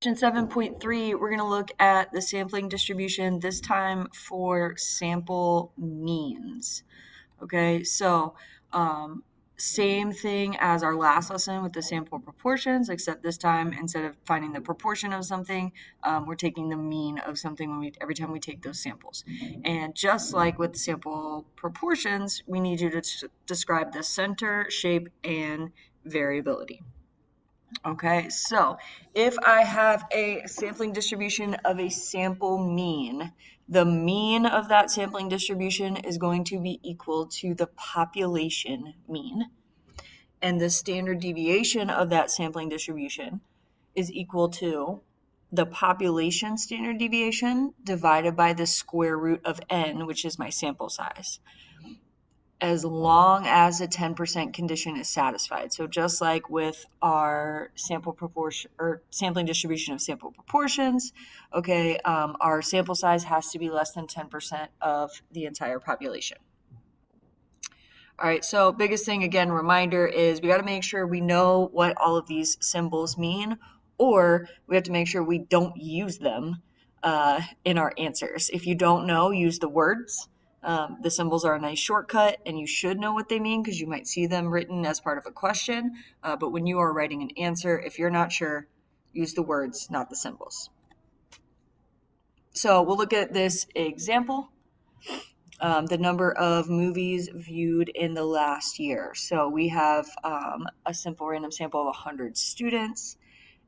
Question 7.3, we're going to look at the sampling distribution, this time for sample means. Okay, so same thing as our last lesson with the sample proportions, except this time instead of finding the proportion of something, we're taking the mean of something every time we take those samples. And just like with the sample proportions, we need you to describe the center, shape, and variability. Okay, so if I have a sampling distribution of a sample mean, the mean of that sampling distribution is going to be equal to the population mean. And the standard deviation of that sampling distribution is equal to the population standard deviation divided by the square root of n, which is my sample size, as long as a 10% condition is satisfied. So just like with our sample proportion or sampling distribution of sample proportions, okay, our sample size has to be less than 10% of the entire population. All right, so biggest thing, again, reminder is we got to make sure we know what all of these symbols mean, or we have to make sure we don't use them in our answers. If you don't know, use the words. The symbols are a nice shortcut, and you should know what they mean because you might see them written as part of a question. But when you are writing an answer, if you're not sure, use the words, not the symbols. So we'll look at this example. The number of movies viewed in the last year. So we have a simple random sample of 100 students,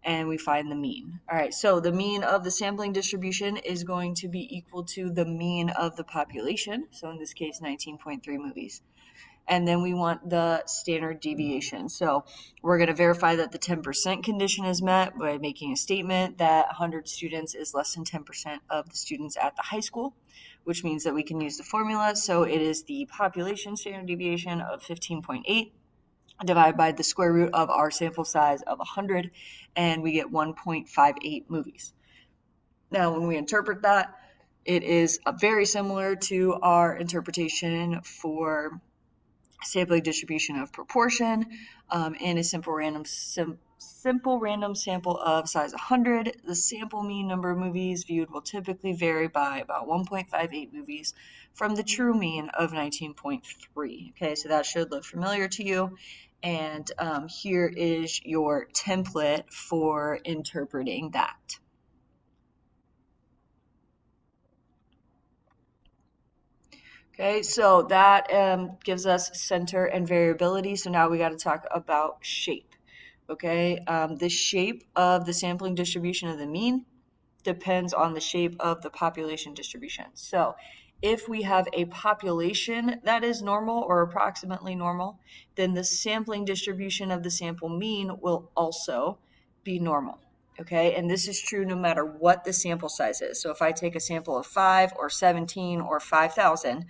and we find the mean. All right, so the mean of the sampling distribution is going to be equal to the mean of the population. So in this case, 19.3 movies. And then we want the standard deviation. So we're going to verify that the 10% condition is met by making a statement that 100 students is less than 10% of the students at the high school, which means that we can use the formula. So it is the population standard deviation of 15.8 divided by the square root of our sample size of 100, and we get 1.58 movies. Now, when we interpret that, it is very similar to our interpretation for sampling distribution of proportion in a simple random sample of size 100. The sample mean number of movies viewed will typically vary by about 1.58 movies from the true mean of 19.3. Okay, so that should look familiar to you. And here is your template for interpreting that. Okay, so that gives us center and variability. So now we got to talk about shape. Okay, the shape of the sampling distribution of the mean depends on the shape of the population distribution. So if we have a population that is normal or approximately normal, then the sampling distribution of the sample mean will also be normal. Okay, and this is true no matter what the sample size is. So if I take a sample of 5 or 17 or 5,000,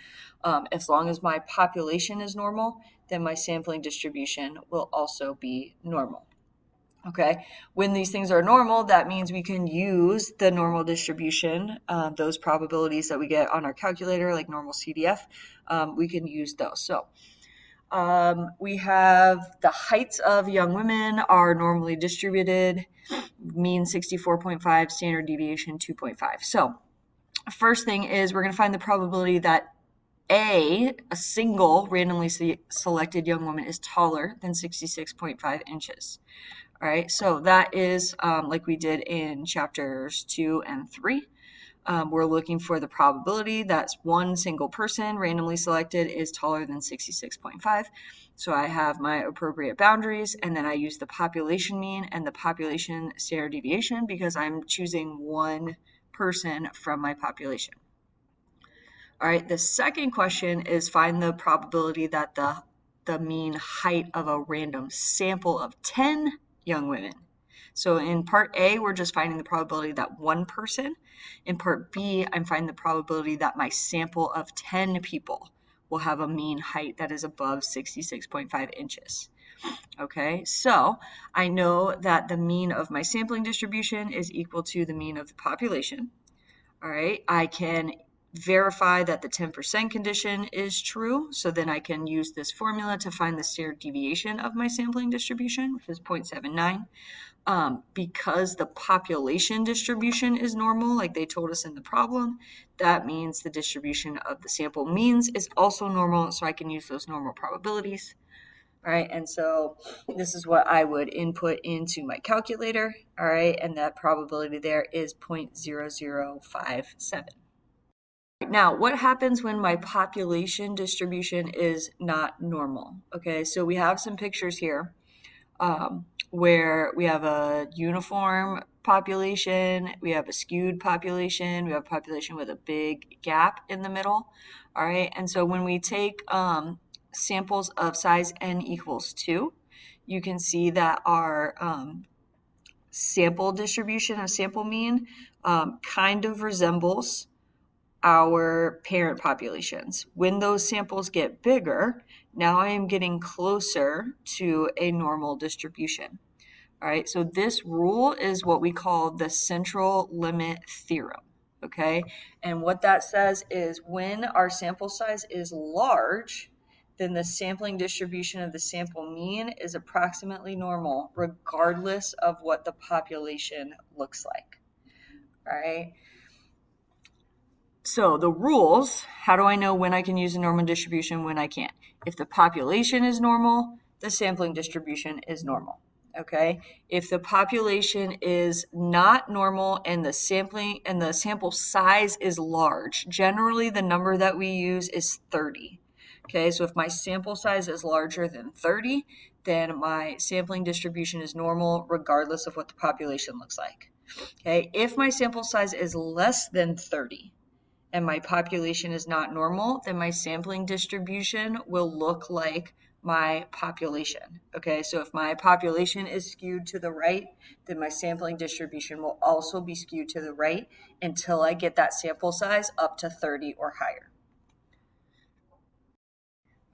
as long as my population is normal, then my sampling distribution will also be normal. Okay, when these things are normal, that means we can use the normal distribution, those probabilities that we get on our calculator, like normal CDF, we can use those. So we have the heights of young women are normally distributed, mean 64.5, standard deviation 2.5. So first thing is we're going to find the probability that a single randomly selected young woman is taller than 66.5 inches. All right, so that is like we did in chapters 2 and 3. We're looking for the probability that one single person randomly selected is taller than 66.5. So I have my appropriate boundaries, and then I use the population mean and the population standard deviation because I'm choosing one person from my population. All right, the second question is find the probability that the mean height of a random sample of 10 young women. So in part A, we're just finding the probability that one person. In part B, I'm finding the probability that my sample of 10 people will have a mean height that is above 66.5 inches. Okay, so I know that the mean of my sampling distribution is equal to the mean of the population. All right, I can verify that the 10% condition is true. So then I can use this formula to find the standard deviation of my sampling distribution, which is 0.79. Because the population distribution is normal, like they told us in the problem, that means the distribution of the sample means is also normal, so I can use those normal probabilities. All right, and so this is what I would input into my calculator, all right, and that probability there is 0.0057. Now, what happens when my population distribution is not normal? Okay, so we have some pictures here where we have a uniform population, we have a skewed population, we have a population with a big gap in the middle. All right, and so when we take samples of size n equals 2, you can see that our sample distribution of sample mean kind of resembles our parent populations. When those samples get bigger, now I am getting closer to a normal distribution. All right, so this rule is what we call the central limit theorem, okay? And what that says is when our sample size is large, then the sampling distribution of the sample mean is approximately normal, regardless of what the population looks like, all right? So the rules, how do I know when I can use a normal distribution, when I can't? If the population is normal, the sampling distribution is normal, okay? If the population is not normal and the sample size is large, generally the number that we use is 30, okay? So if my sample size is larger than 30, then my sampling distribution is normal regardless of what the population looks like, okay? If my sample size is less than 30, and my population is not normal, then my sampling distribution will look like my population. Okay, so if my population is skewed to the right, then my sampling distribution will also be skewed to the right until I get that sample size up to 30 or higher.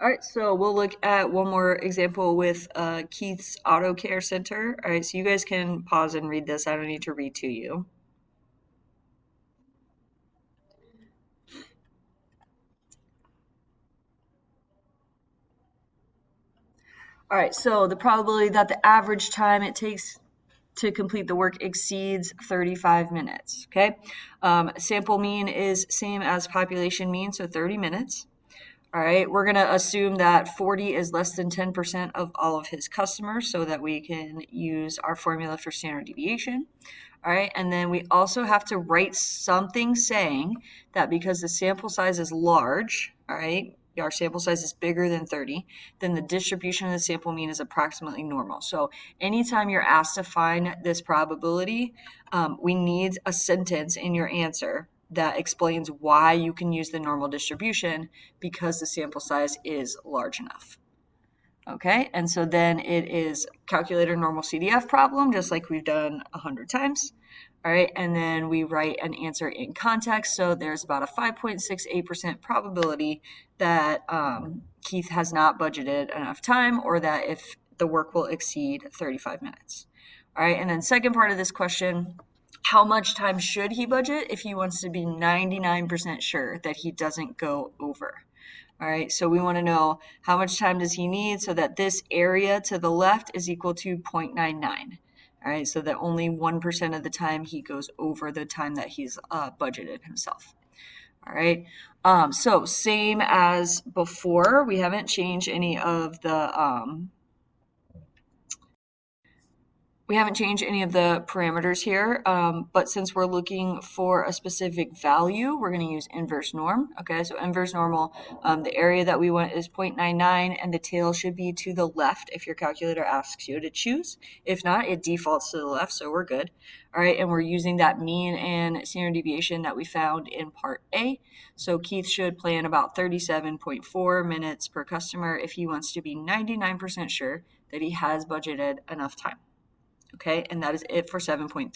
All right, so we'll look at one more example with Keith's Auto Care Center. All right, so you guys can pause and read this. I don't need to read to you. All right, so the probability that the average time it takes to complete the work exceeds 35 minutes, okay? Sample mean is same as population mean, so 30 minutes. All right, we're gonna assume that 40 is less than 10% of all of his customers so that we can use our formula for standard deviation. All right, and then we also have to write something saying that because the sample size is large, all right, our sample size is bigger than 30, then the distribution of the sample mean is approximately normal. So anytime you're asked to find this probability, we need a sentence in your answer that explains why you can use the normal distribution because the sample size is large enough. Okay, and so then it is calculator normal CDF problem, just like we've done 100 times. All right, and then we write an answer in context. So there's about a 5.68% probability that Keith has not budgeted enough time, or that if the work will exceed 35 minutes. All right, and then second part of this question, how much time should he budget if he wants to be 99% sure that he doesn't go over? All right, so we want to know how much time does he need so that this area to the left is equal to 0.99. All right, so that only 1% of the time he goes over the time that he's budgeted himself. All right, so same as before, we haven't changed any of the parameters here, but since we're looking for a specific value, we're going to use inverse norm. Okay, so inverse normal, the area that we want is 0.99, and the tail should be to the left if your calculator asks you to choose. If not, it defaults to the left, so we're good. All right, and we're using that mean and standard deviation that we found in part A. So Keith should plan about 37.4 minutes per customer if he wants to be 99% sure that he has budgeted enough time. Okay, and that is it for 7.3.